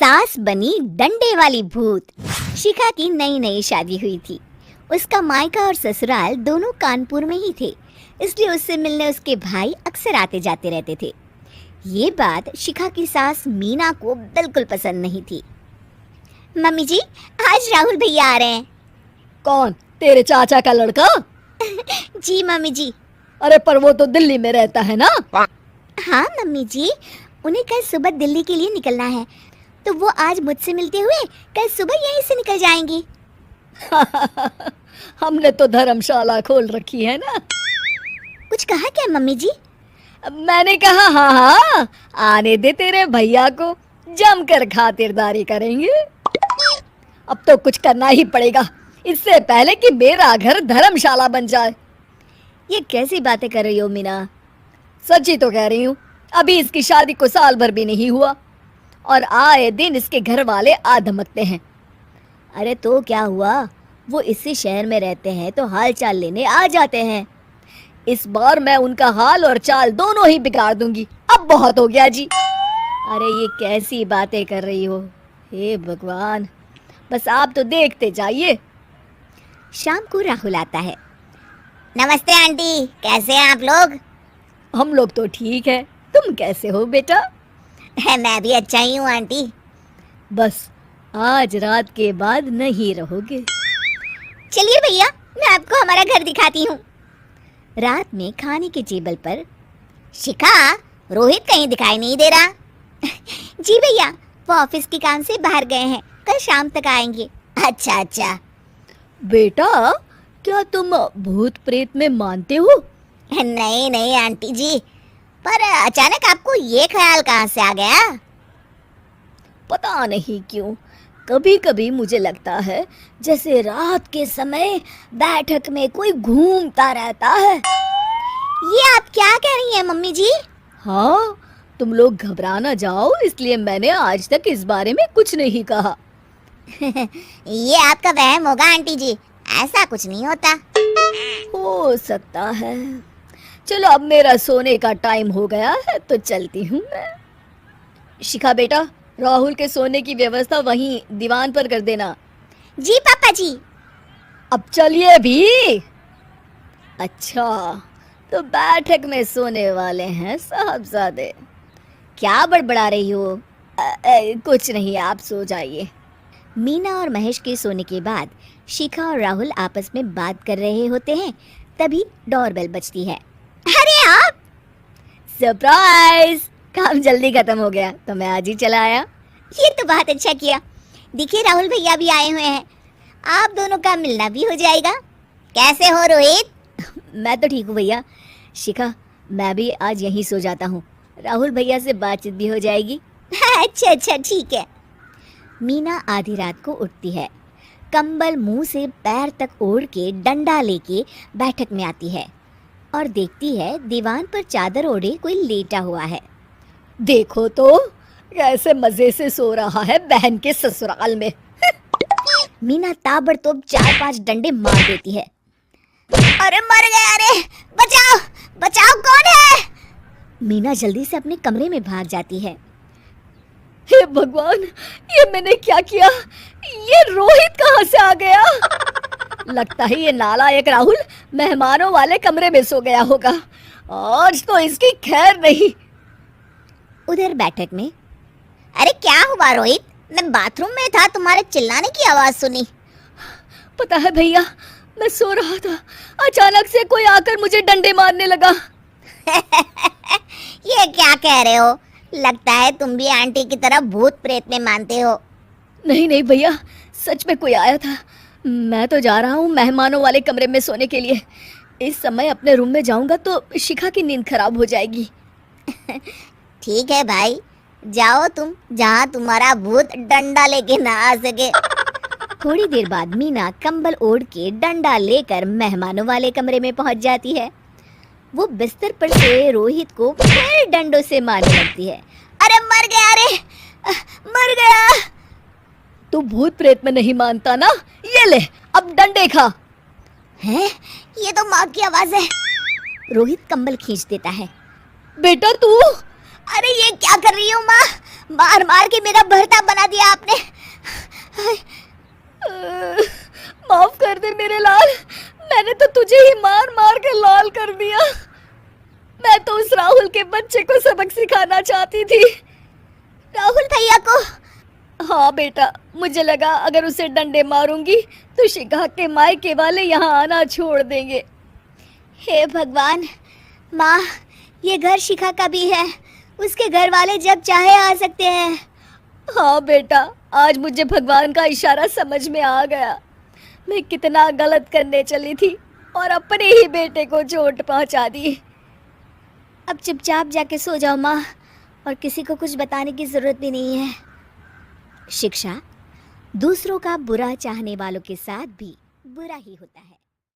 सास बनी डंडे वाली भूत। शिखा की नई नई शादी हुई थी। उसका मायका और ससुराल दोनों कानपुर में ही थे, इसलिए उससे मिलने उसके भाई अक्सर आते जाते रहते थे। ये बात शिखा की सास मीना को बिल्कुल पसंद नहीं थी। मम्मी जी, आज राहुल भैया आ रहे हैं। कौन? तेरे चाचा का लड़का? जी मम्मी जी। अरे पर वो तो दिल्ली में रहता है ना? हाँ मम्मी जी, उन्हें कल सुबह दिल्ली के लिए निकलना है, तो वो आज मुझसे मिलते हुए कल सुबह यहीं से निकल जाएंगे। हमने तो धर्मशाला खोल रखी है ना। कुछ कहा क्या मम्मी जी? मैंने कहा हाँ हाँ, आने दे तेरे भैया को, जमकर खातिरदारी करेंगे। अब तो कुछ करना ही पड़ेगा, इससे पहले कि मेरा घर धर्मशाला बन जाए। ये कैसी बातें कर रही हो मीना? सच्ची तो कह रही हूँ। अभी इसकी शादी को साल भर भी नहीं हुआ और आए दिन इसके घर वाले आ धमकते हैं। अरे तो क्या हुआ, वो इसी शहर में रहते हैं तो हाल चाल लेने आ जाते हैं। इस बार मैं उनका हाल और चाल दोनों ही बिगाड़ दूंगी। अब बहुत हो गया जी। अरे ये कैसी बातें कर रही हो? हे भगवान, बस आप तो देखते जाइए। शाम को राहुल आता है। नमस्ते आंटी, कैसे हैं आप लोग? हम लोग तो ठीक है, तुम कैसे हो बेटा? मैं भी अच्छा ही हूँ आंटी। बस आज रात के बाद नहीं रहोगे। चलिए भैया, मैं आपको हमारा घर दिखाती हूँ। रात में खाने के टेबल पर शिखा, रोहित कहीं दिखाई नहीं दे रहा। जी भैया, वो ऑफिस के काम से बाहर गए हैं, कल शाम तक आएंगे। अच्छा अच्छा। बेटा, क्या तुम भूत प्रेत में मानते हो? नहीं नहीं आंटी जी, पर अचानक आपको ये ख्याल कहाँ से आ गया? पता नहीं क्यों, कभी कभी मुझे लगता है जैसे रात के समय बैठक में कोई घूमता रहता है। ये आप क्या कह रही हैं मम्मी जी? हाँ, तुम लोग घबरा ना जाओ, इसलिए मैंने आज तक इस बारे में कुछ नहीं कहा। ये आपका वहम होगा आंटी जी, ऐसा कुछ नहीं होता। हो सकता है। चलो अब मेरा सोने का टाइम हो गया है तो चलती हूँ मैं। शिखा बेटा, राहुल के सोने की व्यवस्था वहीं दीवान पर कर देना। जी पापा जी। अब चलिए भी। अच्छा, तो बैठक में सोने वाले हैं साहबजादे। क्या बड़बड़ा रही हो? कुछ नहीं, आप सो जाइए। मीना और महेश के सोने के बाद शिखा और राहुल आपस में बात कर रहे होते हैं, तभी डोरबेल बजती है। अरे आप! सरप्राइज! काम जल्दी खत्म हो गया तो मैं आज ही चला आया। ये तो बहुत अच्छा किया। देखिए राहुल भैया भी आए हुए हैं, आप दोनों का मिलना भी हो जाएगा। कैसे हो रोहित? मैं तो ठीक हूँ भैया। शिखा, मैं भी आज यहीं सो जाता हूँ, राहुल भैया से बातचीत भी हो जाएगी। अच्छा अच्छा ठीक है। मीना आधी रात को उठती है, कंबल मुंह से पैर तक ओढ़ के डंडा लेके बैठक में आती है और देखती है दीवान पर चादर ओढ़े कोई लेटा हुआ है। देखो तो कैसे मजे से सो रहा है बहन के ससुराल में। मीना ताबड़तोड़ 4-5 डंडे मार देती है। अरे मर गया, अरे बचाओ बचाओ, कौन है? मीना जल्दी से अपने कमरे में भाग जाती है। हे भगवान, ये मैंने क्या किया? ये रोहित कहाँ से आ गया? लगता है ये नालायक राहुल मेहमानों वाले कमरे में सो गया होगा। आज तो इसकी खैर नहीं। उधर बैठक में, अरे क्या हुआ रोहित? मैं बाथरूम में था, तुम्हारे चिल्लाने की आवाज सुनी। पता है भैया, मैं सो रहा था, अचानक से कोई आकर मुझे डंडे मारने लगा। ये क्या कह रहे हो? लगता है तुम भी आंटी की तरह भूत प्रेत में मानते हो। नहीं नहीं भैया, सच में कोई आया था। मैं तो जा रहा हूँ मेहमानों वाले कमरे में सोने के लिए। इस समय अपने रूम में जाऊंगा तो शिखा की नींद खराब हो जाएगी। ठीक है भाई, जाओ तुम, जहाँ तुम्हारा भूत डंडा लेके ना आ सके। थोड़ी देर बाद मीना कंबल ओढ़ के डंडा लेकर मेहमानों वाले कमरे में पहुंच जाती है। वो बिस्तर पर से रोहित को फिर डंडों से मारने लगती है। अरे मर गया, अरे मर गया। तू भूत प्रेत में नहीं मानता ना? ये ले, अब डंडे खा। हैं? ये तो माँ की आवाज है। रोहित कंबल खींच देता है। बेटा तू! अरे ये क्या कर रही हो माँ? मार मार के मेरा भरता बना दिया मुझे ही मार मार के लाल कर दिया। मैं तो उस राहुल के बच्चे को सबक सिखाना चाहती थी। राहुल भैया को? हाँ बेटा, मुझे लगा अगर उसे डंडे मारूंगी तो शिखा के मायके वाले यहाँ आना छोड़ देंगे। हे भगवान, माँ, ये घर शिखा का भी है, उसके घर वाले जब चाहे आ सकते हैं। हाँ बेटा, आज मुझे भगवान का इशारा समझ में आ गया। मैं कितना गलत करने चली थी और अपने ही बेटे को चोट पहुंचा दी। अब चुपचाप जाके सो जाओ माँ, और किसी को कुछ बताने की जरूरत भी नहीं है। शिक्षा दूसरों का बुरा चाहने वालों के साथ भी बुरा ही होता है।